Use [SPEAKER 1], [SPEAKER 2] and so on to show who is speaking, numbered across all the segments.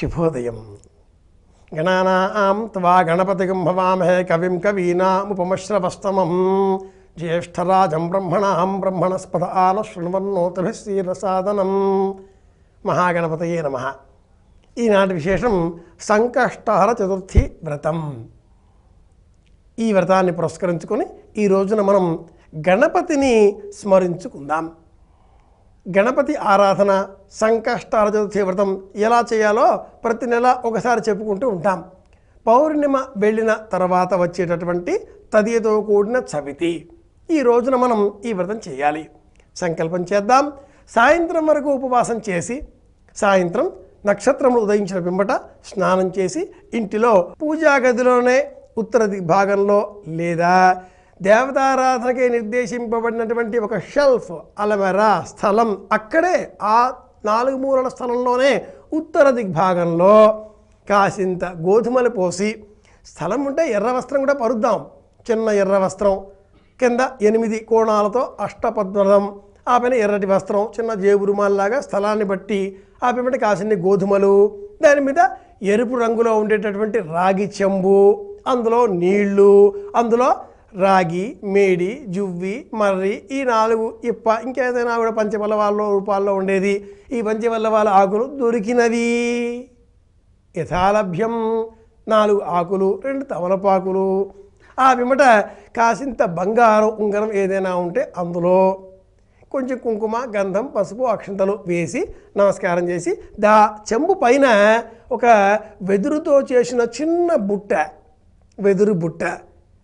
[SPEAKER 1] శుభోదయం. గణానాం త్వా గణపతిం భవామహే కవిం కవీనాముపమశ్రవస్తమం జ్యేష్ఠరాజం బ్రహ్మణాం బ్రహ్మణస్పద ఆన శృణ్వన్నోతభిः శ్రీరసాదనం. మహాగణపతయే నమః. ఈనాటి విశేషం సంకష్టహర చతుర్థి వ్రతం. ఈ వ్రతాన్ని పురస్కరించుకొని ఈ రోజున మనం గణపతిని స్మరించుకుందాం. గణపతి ఆరాధన, సంకష్టహర చతుర్థి వ్రతం ఎలా చేయాలో ప్రతి నెల ఒకసారి చెప్పుకుంటూ ఉంటాం. పౌర్ణిమ వెళ్ళిన తర్వాత వచ్చేటటువంటి తదియతో కూడిన చవితి ఈ రోజున మనం ఈ వ్రతం చేయాలి. సంకల్పం చేద్దాం. సాయంత్రం వరకు ఉపవాసం చేసి సాయంత్రం నక్షత్రములు ఉదయించిన పిమ్మట స్నానం చేసి ఇంటిలో పూజా గదిలోనే ఉత్తర దిగ్భాగంలో లేదా దేవతారాధనకే నిర్దేశింపబడినటువంటి ఒక షెల్ఫ్, అలమెరా స్థలం, అక్కడే ఆ 4 మూలల స్థలంలోనే ఉత్తర దిగ్భాగంలో కాసింత గోధుమలు పోసి, స్థలం ఉంటే ఎర్ర వస్త్రం కూడా పరుద్దాం. చిన్న ఎర్ర వస్త్రం కింద 8 కోణాలతో అష్టపద్మం, ఆ పైన ఎర్రటి వస్త్రం, చిన్న జేబు రుమాల్లాగా స్థలాన్ని బట్టి ఆ పిమ్మట కాసిన్ని గోధుమలు, దాని మీద ఎరుపు రంగులో ఉండేటటువంటి రాగి చెంబు, అందులో నీళ్లు, అందులో రాగి, మేడి, జువ్వి, మర్రి, ఈ 4 ఇప్ప, ఇంకేదైనా కూడా పంచపల్లవాళ్ళ రూపాల్లో ఉండేది. ఈ పంచపల్లవాళ్ళ ఆకులు దొరికినవి యథాలభ్యం 4 ఆకులు, 2 తమలపాకులు, ఆ పిమ్మట కాసింత బంగారం ఉంగరం ఏదైనా ఉంటే అందులో కొంచెం కుంకుమ, గంధం, పసుపు, అక్షంతలు వేసి నమస్కారం చేసి చెంబు పైన ఒక వెదురుతో చేసిన చిన్న బుట్ట, వెదురు బుట్ట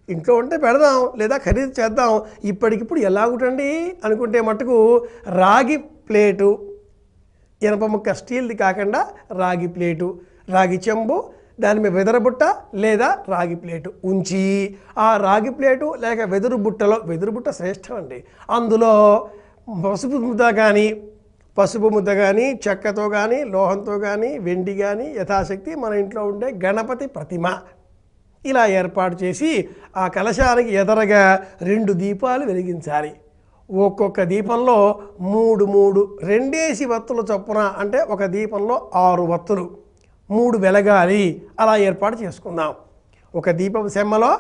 [SPEAKER 1] ఇంట్లో ఉంటే పెడదాం లేదా ఖరీదు చేద్దాం. ఇప్పటికిప్పుడు ఎలాగుంటండి అనుకుంటే మట్టుకు రాగి ప్లేటు, ఇనప ముక్క స్టీల్ది కాకుండా రాగి ప్లేటు, రాగి చెంబు, దాని మీద వెదర బుట్ట లేదా రాగి ప్లేటు ఉంచి, ఆ రాగి ప్లేటు లేక వెదురు బుట్టలో, వెదురు బుట్ట శ్రేష్టం అండి, అందులో పసుపు ముద్ద కానీ చెక్కతో కానీ లోహంతో కానీ వెండి కానీ యథాశక్తి మన ఇంట్లో ఉండే గణపతి ప్రతిమ ఇలా ఏర్పాటు చేసి ఆ కలశానికి ఎదరగా 2 దీపాలు వెలిగించాలి. ఒక్కొక్క దీపంలో 3 2 వత్తుల చొప్పున, అంటే ఒక దీపంలో 6 వత్తులు, 3 వెలగాలి. అలా ఏర్పాటు చేసుకుందాం. ఒక దీపం సెమ్మలో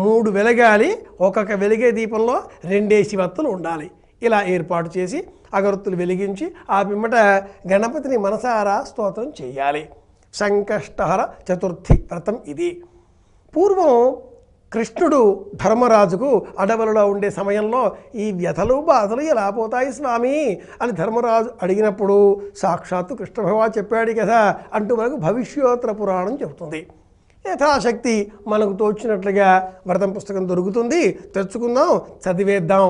[SPEAKER 1] 3 వెలగాలి, ఒక్కొక్క వెలిగే దీపంలో 2 వత్తులు ఉండాలి. ఇలా ఏర్పాటు చేసి అగరొత్తులు వెలిగించి ఆ పిమ్మట గణపతిని మనసారా స్తోత్రం చేయాలి. సంకష్టహర చతుర్థి వ్రతం ఇది. పూర్వం కృష్ణుడు ధర్మరాజుకు అడవులలో ఉండే సమయంలో ఈ వ్యధలు బాధలు ఎలా పోతాయి స్వామి అని ధర్మరాజు అడిగినప్పుడు సాక్షాత్తు కృష్ణ భగవాన్ చెప్పాడు కదా అంటూ మనకు భవిష్యోత్తర పురాణం చెబుతుంది. యథాశక్తి మనకు తోచినట్లుగా వ్రతం పుస్తకం దొరుకుతుంది, తెచ్చుకుందాం, చదివేద్దాం.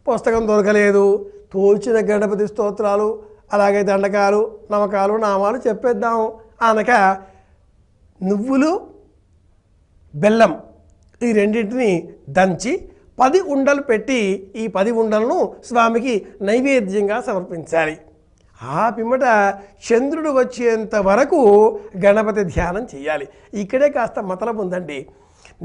[SPEAKER 1] పుస్తకం దొరకలేదు, తోచిన గణపతి స్తోత్రాలు, అలాగే దండకాలు, నమకాలు, నామాలు చెప్పేద్దాం అనక నువ్వులు, బెల్లం ఈ రెండింటిని దంచి 10 ఉండలు పెట్టి ఈ 10 ఉండలను స్వామికి నైవేద్యంగా సమర్పించాలి. ఆ పిమ్మట చంద్రుడు వచ్చేంత వరకు గణపతి ధ్యానం చేయాలి. ఇక్కడే కాస్త మతలబు ఉందండి.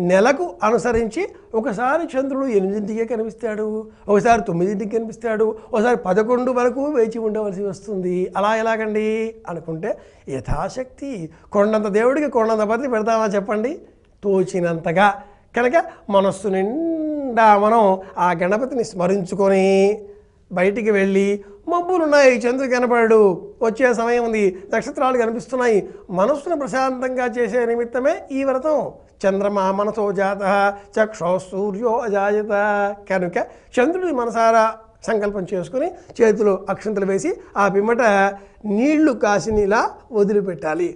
[SPEAKER 1] నెలకు అనుసరించి ఒకసారి చంద్రుడు 8ంటికే కనిపిస్తాడు, ఒకసారి 9ంటికి కనిపిస్తాడు, ఒకసారి 11 వరకు వేచి ఉండవలసి వస్తుంది. అలా ఎలాగండి అనుకుంటే యథాశక్తి కొండంత దేవుడికి కొండంత బదిలి పెడతామా చెప్పండి, తోచినంతగా. కనుక మనస్సు నిండా మనం ఆ గణపతిని స్మరించుకొని బయటికి వెళ్ళి, మబ్బులున్నాయి, చంద్రుడు కనపడాడు, వచ్చే సమయం ఉంది, నక్షత్రాలు కనిపిస్తున్నాయి, మనస్సును ప్రశాంతంగా చేసే నిమిత్తమే ఈ వ్రతం. చంద్రమా మనసో జాత చక్షో సూర్యో అజాయత. కనుక చంద్రుడి మనసారా సంకల్పం చేసుకుని చేతిలో అక్షంతలు వేసి ఆ పిమ్మట నీళ్లు కాసిని ఇలా వదిలిపెట్టాలి.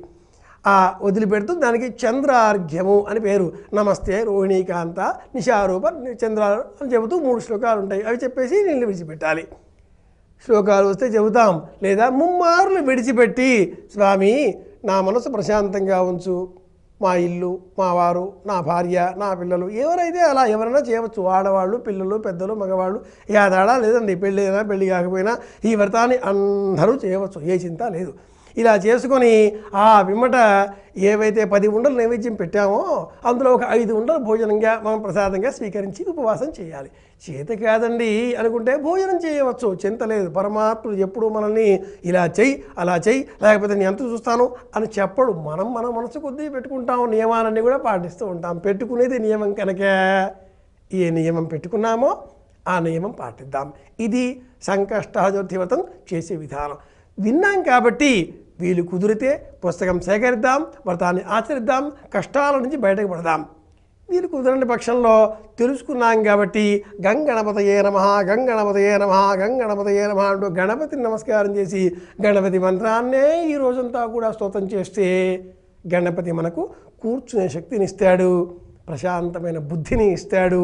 [SPEAKER 1] ఆ వదిలిపెడుతూ దానికి చంద్రార్ఘ్యము అని పేరు. నమస్తే రోహిణీకాంత నిశారూప చంద్ర అని చెబుతూ 3 శ్లోకాలు ఉంటాయి, అవి చెప్పేసి నీళ్ళు విడిచిపెట్టాలి. శ్లోకాలు వస్తే చెబుతాం, లేదా ముమ్మార్లు విడిచిపెట్టి స్వామి నా మనసు ప్రశాంతంగా ఉంచు, మా ఇల్లు, మా వారు, నా భార్య, నా పిల్లలు, ఎవరైతే అలా ఎవరైనా చేయవచ్చు. ఆడవాళ్ళు, పిల్లలు, పెద్దలు, మగవాళ్ళు, యాదాడా లేదండి, పెళ్ళి అయినా పెళ్ళి కాకపోయినా ఈ వ్రతాన్ని అందరూ చేయవచ్చు, ఏ చింత లేదు. ఇలా చేసుకొని ఆ పిమ్మట ఏవైతే 10 ఉండలు నైవేద్యం పెట్టామో అందులో ఒక 5 ఉండలు భోజనంగా మనం ప్రసాదంగా స్వీకరించి ఉపవాసం చేయాలి. చేత కాదండి అనుకుంటే భోజనం చేయవచ్చు, చింత లేదు. పరమాత్ముడు ఎప్పుడు మనల్ని ఇలా చెయ్యి అలా చెయ్యి లేకపోతే నేను ఎంత చూస్తాను అని చెప్పడు. మనం మన మనసు కొద్దీ పెట్టుకుంటాం, నియమాలన్నీ కూడా పాటిస్తూ ఉంటాం. పెట్టుకునేది నియమం కనుక ఏ నియమం పెట్టుకున్నామో ఆ నియమం పాటిద్దాం. ఇది సంకష్టహర వ్రతం చేసే విధానం. విన్నాం కాబట్టి వీలు కుదిరితే పుస్తకం సేకరిద్దాం, వ్రతాన్ని ఆచరిద్దాం, కష్టాల నుంచి బయటకు పడదాం. వీలు కుదరని పక్షంలో తెలుసుకున్నాం కాబట్టి గంగణపతయే నమః గంగణపతయే నమః గంగణపతయే నమః అంటూ గణపతిని నమస్కారం చేసి గణపతి మంత్రాన్నే ఈ రోజంతా కూడా స్తోత్రం చేస్తే గణపతి మనకు కూర్చునే శక్తిని ఇస్తాడు, ప్రశాంతమైన బుద్ధిని ఇస్తాడు,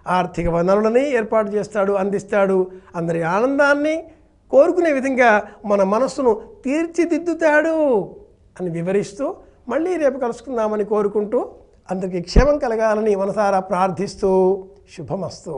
[SPEAKER 1] ఆర్థిక వనరులని ఏర్పాటు చేస్తాడు, అందిస్తాడు. అందరి ఆనందాన్ని కోరుకునే విధంగా మన మనస్సును తీర్చిదిద్దుతాడు అని వివరిస్తూ మళ్ళీ రేపు కలుసుకుందామని కోరుకుంటూ అందరికీ క్షేమం కలగాలని మనసారా ప్రార్థిస్తూ శుభమస్తు.